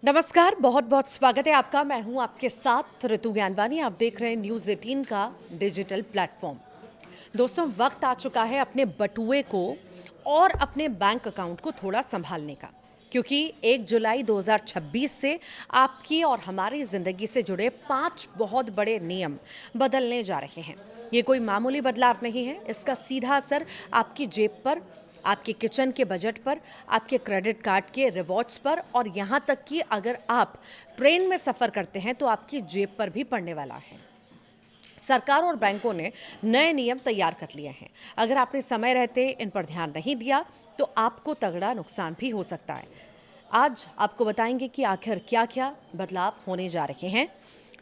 नमस्कार, बहुत बहुत स्वागत है आपका। मैं हूं आपके साथ ऋतु ज्ञानवानी। आप देख रहे हैं न्यूज़ 18 का डिजिटल प्लेटफॉर्म। दोस्तों, वक्त आ चुका है अपने बटुए को और अपने बैंक अकाउंट को थोड़ा संभालने का, क्योंकि 1 जुलाई 2026 से आपकी और हमारी ज़िंदगी से जुड़े 5 बहुत बड़े नियम बदलने जा रहे हैं। ये कोई मामूली बदलाव नहीं है। इसका सीधा असर आपकी जेब पर, आपके किचन के बजट पर, आपके क्रेडिट कार्ड के रिवॉर्ड्स पर और यहाँ तक कि अगर आप ट्रेन में सफ़र करते हैं तो आपकी जेब पर भी पड़ने वाला है। सरकार और बैंकों ने नए नियम तैयार कर लिए हैं। अगर आपने समय रहते इन पर ध्यान नहीं दिया तो आपको तगड़ा नुकसान भी हो सकता है। आज आपको बताएंगे कि आखिर क्या क्या बदलाव होने जा रहे हैं।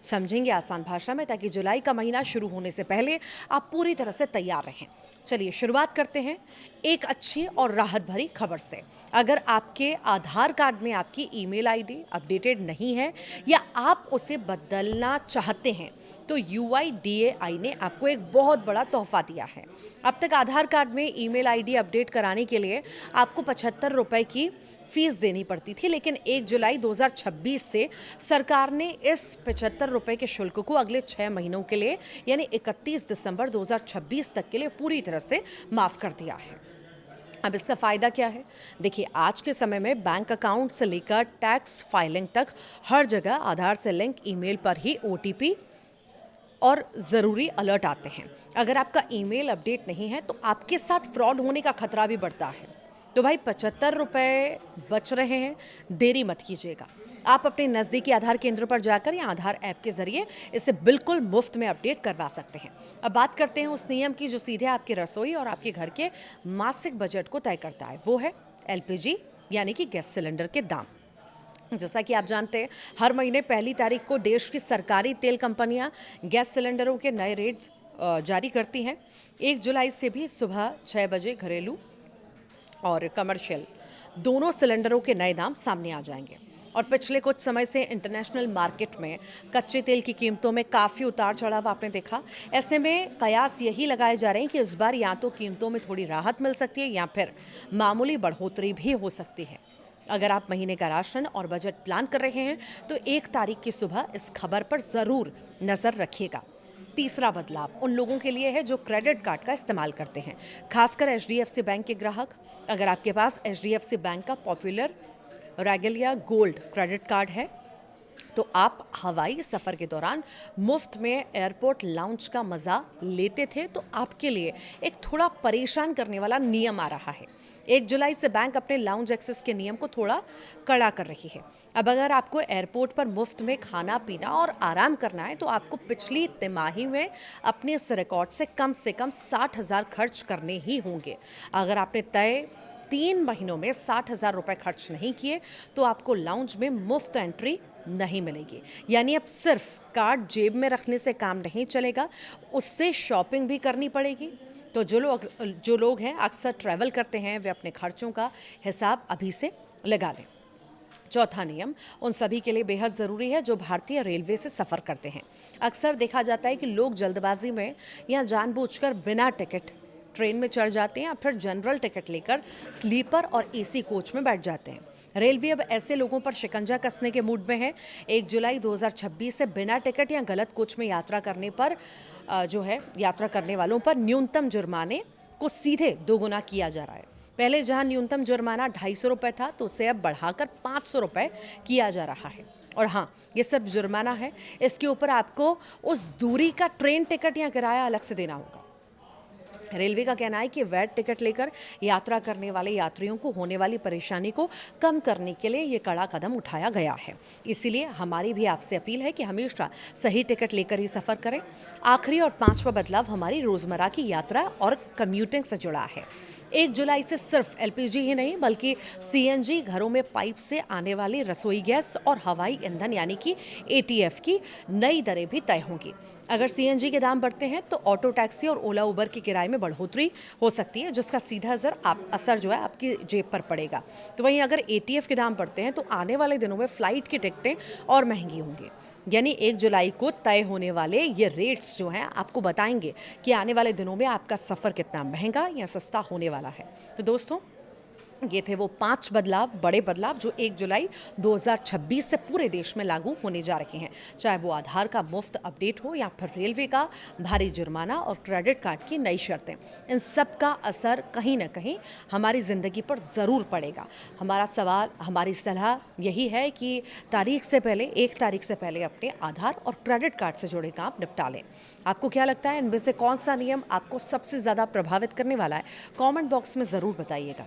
समझेंगे आसान भाषा में, ताकि जुलाई का महीना शुरू होने से पहले आप पूरी तरह से तैयार रहें। चलिए शुरुआत करते हैं एक अच्छी और राहत भरी खबर से। अगर आपके आधार कार्ड में आपकी ईमेल आईडी अपडेटेड नहीं है या आप उसे बदलना चाहते हैं तो UIDAI ने आपको एक बहुत बड़ा तोहफा दिया है। अब तक आधार कार्ड में ईमेल आईडी अपडेट कराने के लिए आपको 75 रुपए की फीस देनी पड़ती थी, लेकिन 1 जुलाई 2026 से सरकार ने इस 75 रुपए के शुल्क को अगले 6 महीनों के लिए यानी 31 दिसंबर 2026 तक के लिए पूरी तरह से माफ़ कर दिया है। अब इसका फ़ायदा क्या है? देखिए, आज के समय में बैंक अकाउंट से लेकर टैक्स फाइलिंग तक हर जगह आधार से लिंक ईमेल पर ही OTP और ज़रूरी अलर्ट आते हैं। अगर आपका ईमेल अपडेट नहीं है तो आपके साथ फ्रॉड होने का खतरा भी बढ़ता है। तो भाई 75 रुपये बच रहे हैं, देरी मत कीजिएगा। आप अपने नज़दीकी आधार केंद्र पर जाकर या आधार ऐप के ज़रिए इसे बिल्कुल मुफ्त में अपडेट करवा सकते हैं। अब बात करते हैं उस नियम की जो सीधे आपकी रसोई और आपके घर के मासिक बजट को तय करता है। वो है LPG यानी कि गैस सिलेंडर के दाम। जैसा कि आप जानते हैं, हर महीने 1 तारीख को देश की सरकारी तेल कंपनियां गैस सिलेंडरों के नए रेट जारी करती हैं। 1 जुलाई से भी सुबह 6 बजे घरेलू और कमर्शियल दोनों सिलेंडरों के नए दाम सामने आ जाएंगे। और पिछले कुछ समय से इंटरनेशनल मार्केट में कच्चे तेल की कीमतों में काफ़ी उतार चढ़ाव आपने देखा। ऐसे में कयास यही लगाए जा रहे हैं कि इस बार या तो कीमतों में थोड़ी राहत मिल सकती है या फिर मामूली बढ़ोतरी भी हो सकती है। अगर आप महीने का राशन और बजट प्लान कर रहे हैं तो 1 तारीख की सुबह इस खबर पर ज़रूर नज़र रखिएगा। तीसरा बदलाव उन लोगों के लिए है जो क्रेडिट कार्ड का इस्तेमाल करते हैं, खासकर HDFC बैंक के ग्राहक। अगर आपके पास HDFC बैंक का popular, Regalia, gold credit card है तो आप हवाई सफ़र के दौरान मुफ्त में एयरपोर्ट लाउंज का मज़ा लेते थे। तो आपके लिए एक थोड़ा परेशान करने वाला नियम आ रहा है। 1 जुलाई से बैंक अपने लाउंज एक्सेस के नियम को थोड़ा कड़ा कर रही है। अब अगर आपको एयरपोर्ट पर मुफ्त में खाना पीना और आराम करना है तो आपको पिछली तिमाही में अपने इस रिकॉर्ड से कम 60,000 खर्च करने ही होंगे। अगर आपने तय 3 महीनों में 60,000 रुपये खर्च नहीं किए तो आपको लाउंज में मुफ्त एंट्री नहीं मिलेगी। यानी अब सिर्फ कार्ड जेब में रखने से काम नहीं चलेगा, उससे शॉपिंग भी करनी पड़ेगी। तो जो लोग हैं अक्सर ट्रैवल करते हैं, वे अपने खर्चों का हिसाब अभी से लगा लें। चौथा नियम उन सभी के लिए बेहद ज़रूरी है जो भारतीय रेलवे से सफ़र करते हैं। अक्सर देखा जाता है कि लोग जल्दबाजी में या जानबूझकर बिना टिकट ट्रेन में चढ़ जाते हैं या फिर जनरल टिकट लेकर स्लीपर और AC कोच में बैठ जाते हैं। रेलवे अब ऐसे लोगों पर शिकंजा कसने के मूड में है। 1 जुलाई 2026 से बिना टिकट या गलत कोच में यात्रा करने पर यात्रा करने वालों पर न्यूनतम जुर्माने को सीधे दोगुना किया जा रहा है। पहले जहां न्यूनतम जुर्माना 250 रुपये था तो उसे अब बढ़ाकर 500 रुपये किया जा रहा है। और हाँ, ये सिर्फ जुर्माना है, इसके ऊपर आपको उस दूरी का ट्रेन टिकट या किराया अलग से देना होगा। रेलवे का कहना है कि वैट टिकट लेकर यात्रा करने वाले यात्रियों को होने वाली परेशानी को कम करने के लिए ये कड़ा कदम उठाया गया है। इसीलिए हमारी भी आपसे अपील है कि हमेशा सही टिकट लेकर ही सफ़र करें। आखिरी और 5वां बदलाव हमारी रोज़मर्रा की यात्रा और कम्यूटिंग से जुड़ा है। 1 जुलाई से सिर्फ LPG ही नहीं बल्कि CNG, घरों में पाइप से आने वाली रसोई गैस और हवाई ईंधन यानी कि ATF की नई दरें भी तय होंगी। अगर CNG के दाम बढ़ते हैं तो ऑटो टैक्सी और ओला उबर के किराए में बढ़ोतरी हो सकती है, जिसका सीधा असर आपकी जेब पर पड़ेगा। तो वहीं अगर ATF के दाम बढ़ते हैं तो आने वाले दिनों में फ़्लाइट की टिकटें और महंगी होंगी। यानी 1 जुलाई को तय होने वाले ये रेट्स जो हैं आपको बताएंगे कि आने वाले दिनों में आपका सफ़र कितना महंगा या सस्ता होने वाला है। तो दोस्तों, ये थे वो 5 बदलाव, बड़े बदलाव जो 1 जुलाई 2026 से पूरे देश में लागू होने जा रहे हैं। चाहे वो आधार का मुफ्त अपडेट हो या फिर रेलवे का भारी जुर्माना और क्रेडिट कार्ड की नई शर्तें। इन सब का असर कहीं न कहीं हमारी ज़िंदगी पर ज़रूर पड़ेगा। हमारा सवाल, हमारी सलाह यही है कि 1 तारीख से पहले अपने आधार और क्रेडिट कार्ड से जुड़े काम निपटा लें। आपको क्या लगता है, इनमें से कौन-सा नियम आपको सबसे ज़्यादा प्रभावित करने वाला है? कमेंट बॉक्स में ज़रूर बताइएगा।